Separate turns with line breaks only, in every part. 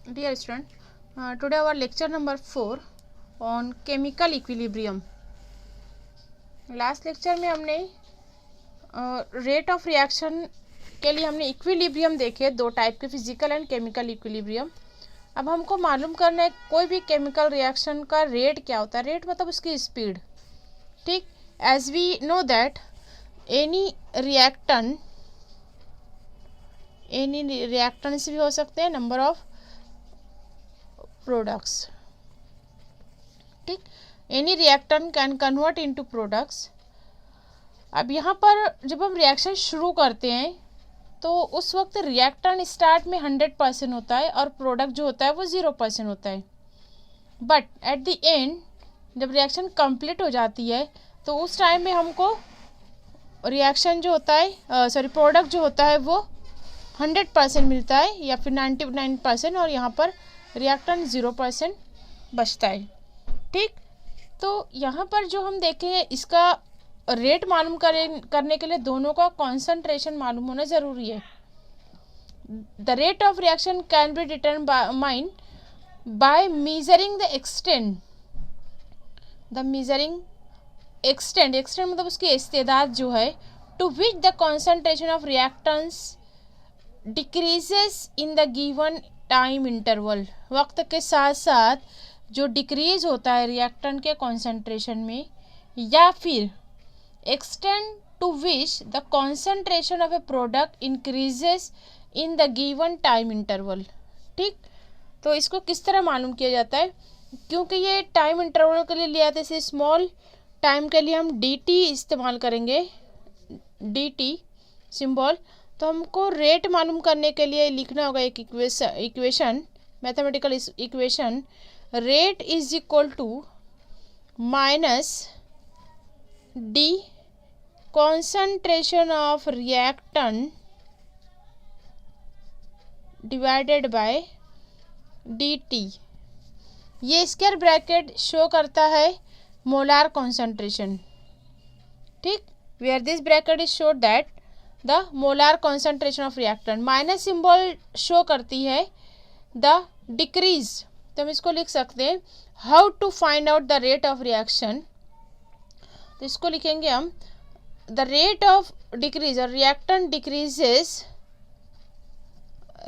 Dear student, today our lecture number 4 on chemical equilibrium. Last lecture में हमने rate of reaction के लिए हमने इक्विलिब्रियम देखे, दो टाइप के, फिजिकल एंड केमिकल इक्विलिब्रियम. अब हमको मालूम करना है कोई भी केमिकल रिएक्शन का रेट क्या होता है. रेट मतलब उसकी स्पीड. ठीक, as we know that any reactants भी हो सकते हैं, नंबर ऑफ प्रोडक्ट्स. ठीक, any reactant can convert into products. अब यहाँ पर जब हम रिएक्शन शुरू करते हैं तो उस वक्त रिएक्टेंट स्टार्ट में 100% होता है और प्रोडक्ट जो होता है वो 0% होता है. बट एट द एंड जब रिएक्शन कंप्लीट हो जाती है तो उस टाइम में हमको रिएक्शन जो होता है प्रोडक्ट जो होता है वो 100% मिलता है या फिर 99%, और यहाँ पर रिएक्टेंट 0% बचता है. ठीक, तो यहाँ पर जो हम देखें इसका रेट मालूम करने के लिए दोनों का कॉन्सेंट्रेशन मालूम होना ज़रूरी है. The rate of reaction can be determined by measuring the extent. Extent मतलब उसकी इस्तेदाद जो है, to which the concentration of reactants decreases in the given time interval. वक्त के साथ साथ जो डिक्रीज होता है रिएक्टेंट के कॉन्सेंट्रेशन में, या फिर extent to which the concentration of a product increases in the given time interval. ठीक, तो इसको किस तरह मालूम किया जाता है, क्योंकि ये टाइम इंटरवल के लिए लिया था, इसे स्मॉल टाइम के लिए हम dt इस्तेमाल करेंगे, dt सिंबल. तो हमको रेट मालूम करने के लिए लिखना होगा एक equation, mathematical equation. Rate is equal to minus d concentration of reactant divided by dt. ये स्क्वायर ब्रैकेट शो करता है मोलार कॉन्सेंट्रेशन. ठीक, where this bracket is show that the molar concentration of reactant. Minus symbol show करती है the decrease. तो हम इसको लिख सकते हैं how to find out the rate of reaction. तो इसको लिखेंगे हम द रेट ऑफ डिक्रीज और रिएक्टेंट डिक्रीजेस.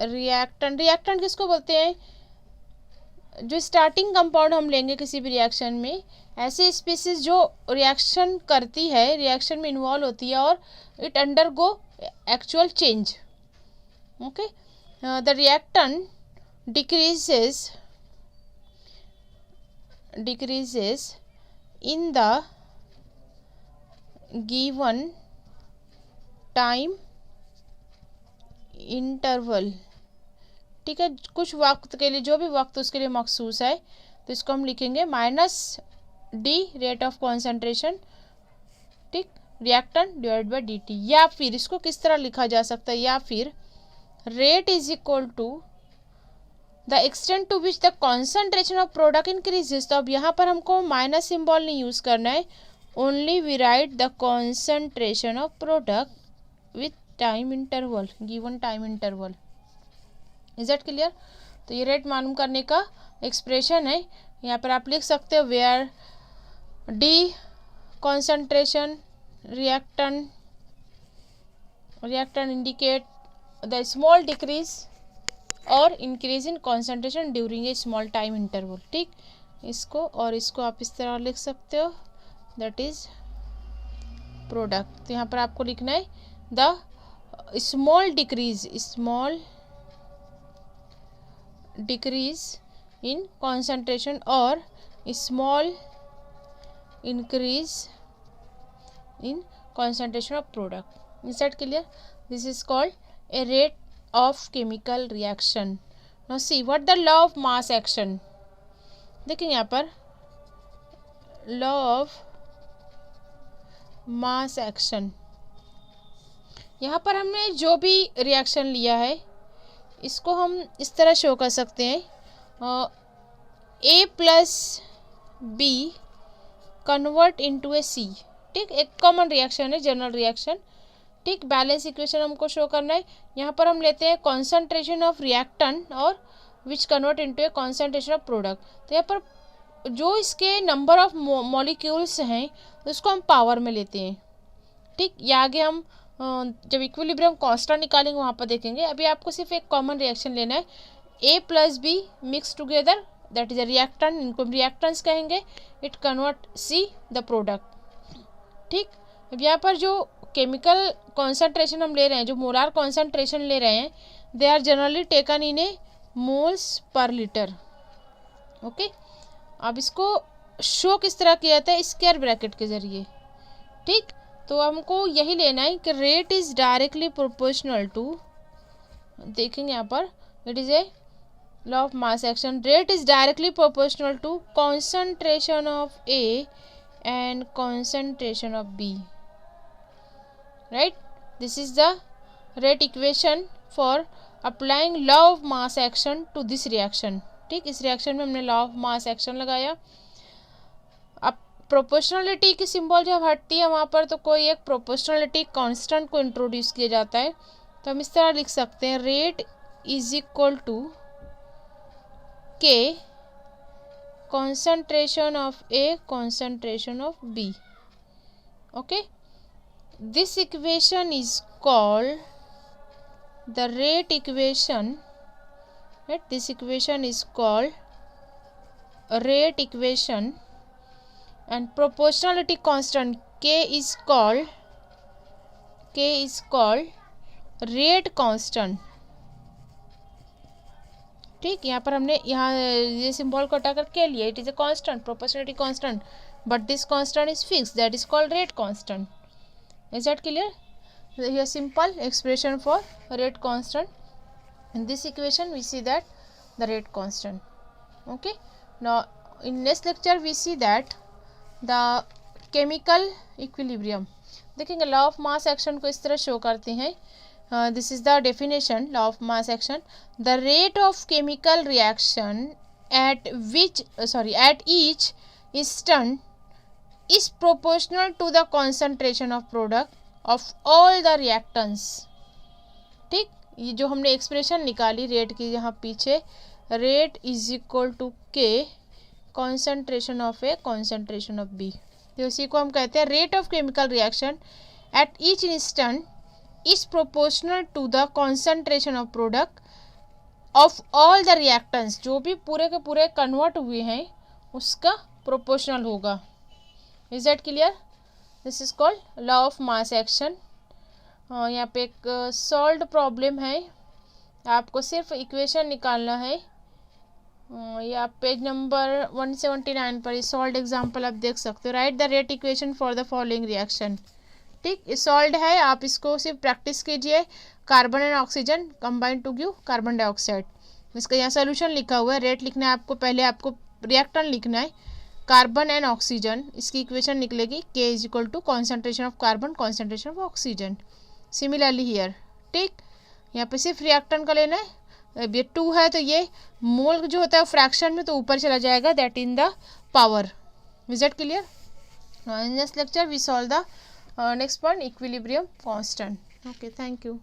रिएक्टेंट किसको बोलते हैं, जो स्टार्टिंग कंपाउंड हम लेंगे किसी भी रिएक्शन में, ऐसी स्पीसीज जो रिएक्शन करती है, रिएक्शन में इन्वॉल्व होती है और it undergo actual change. Okay, the reactant decreases in the given time interval. ठीक है, कुछ वक्त के लिए, जो भी वक्त उसके लिए मखसूस है, तो इसको हम लिखेंगे minus D rate of concentration, ठीक, रिएक्टेंट डिवाइड बाय dt. या फिर इसको किस तरह लिखा जा सकता है, या फिर rate is equal to the extent to which the concentration of product increases. तो अब यहाँ पर हमको माइनस सिंबल नहीं यूज करना है, only we write the concentration of product with time interval, given time interval. Is that clear. तो ये रेट मालूम करने का एक्सप्रेशन है. यहाँ पर आप लिख सकते हो where the concentration reactant indicate the small decrease और increase in concentration during a small time interval. ठीक, इसको और इसको आप इस तरह लिख सकते हो, दैट इज प्रोडक्ट. तो यहाँ पर आपको लिखना है the small decrease in concentration और small increase in concentration of product. Is that clear. This is called a rate of chemical reaction. Now see what the law of mass action. देखिए यहाँ पर law of mass action. यहाँ पर हमने जो भी reaction लिया है इसको हम इस तरह शो कर सकते हैं, a plus B convert into A C. ठीक, एक कॉमन रिएक्शन है, जनरल रिएक्शन. ठीक, बैलेंस इक्वेशन हमको शो करना है. यहाँ पर हम लेते हैं कॉन्सेंट्रेशन ऑफ रिएक्टेंट और which convert into A concentration of product. तो यहाँ पर जो इसके नंबर ऑफ मॉलिक्यूल्स हैं उसको हम पावर में लेते हैं, ठीक। या आगे हम जब इक्विलिब्रियम कांस्टेंट निकालेंगे वहाँ पर देखेंगे। अभी आपको सिर्फ एक कॉमन रिएक्शन लेना है, A plus B mix together, that is a reactant, इनको रिएक्टेंट्स कहेंगे। It convert C the product, ठीक। अब यहाँ पर जो केमिकल कॉन्सेंट्रेशन हम ले रहे हैं, जो मोलार कॉन्सेंट्रेशन ले रहे हैं, they are generally taken in a moles पर लीटर, ओके। अब इसको शो किस तरह किया जाता है, स्क्वायर ब्रैकेट के जरिए, ठीक। तो हमको यही लेना है कि rate is directly proportional to, देखेंगे यहाँ पर it is a law of mass action, rate is directly proportional to concentration of A and concentration of B, right. This is the rate equation for applying law of mass action to this reaction, ठीक। इस reaction में हमने law of mass action लगाया। अब proportionality की symbol जब हटती है वहाँ पर, तो कोई एक प्रोपोर्शनलिटी कांस्टेंट को इंट्रोड्यूस किया जाता है। तो हम इस तरह लिख सकते हैं, rate is equal to k concentration of A concentration of B, okay. This equation is called the rate equation, right? This equation is called a rate equation, and proportionality constant k is called rate constant, ठीक। यहाँ पर हमने यहाँ ये symbol को हटा कर के लिया, it is a constant, proportionality constant, but this constant is fix, that is called rate constant. Is that clear? Here simple expression for rate constant. In this equation we see that the rate constant, okay. Now in next lecture we see that the chemical equilibrium. देखेंगे law of mass action को इस तरह show करते हैं। This is the definition law of mass action, the rate of chemical reaction at each instant is proportional to the concentration of product of all the reactants, ठीक। ये जो हमने expression निकाली रेट की, यहाँ पीछे rate is equal to k concentration of A concentration of B, तो इसी को हम कहते हैं rate of chemical reaction at each instant is proportional to the concentration of product of all the reactants, जो भी पूरे के पूरे कन्वर्ट हुए हैं उसका प्रोपोर्शनल होगा। Is that clear? This is called law of mass action. यहाँ पे एक सॉल्व्ड प्रॉब्लम है, आपको सिर्फ इक्वेशन निकालना है। ये आप पेज नंबर 179 पर सॉल्व्ड एग्जांपल आप देख सकते हो। Write the rate equation for the following reaction, ठीक। ये सॉल्व्ड है, आप इसको सिर्फ प्रैक्टिस कीजिए। Carbon and oxygen combine to give carbon dioxide, इसका यहाँ सोल्यूशन लिखा हुआ है। रेट लिखना है आपको, पहले आपको रिएक्टेंट लिखना है कार्बन एंड ऑक्सीजन, इसकी इक्वेशन निकलेगी k is equal to concentration of carbon concentration of oxygen. Similarly here, ठीक। यहाँ पे सिर्फ रिएक्टेंट का लेना है। अब ये 2 है तो ये मोल जो होता है फ्रैक्शन में तो ऊपर चला जाएगा, that in the power. Is that clear? In this lecture we solve the next point, equilibrium constant. Okay, thank you.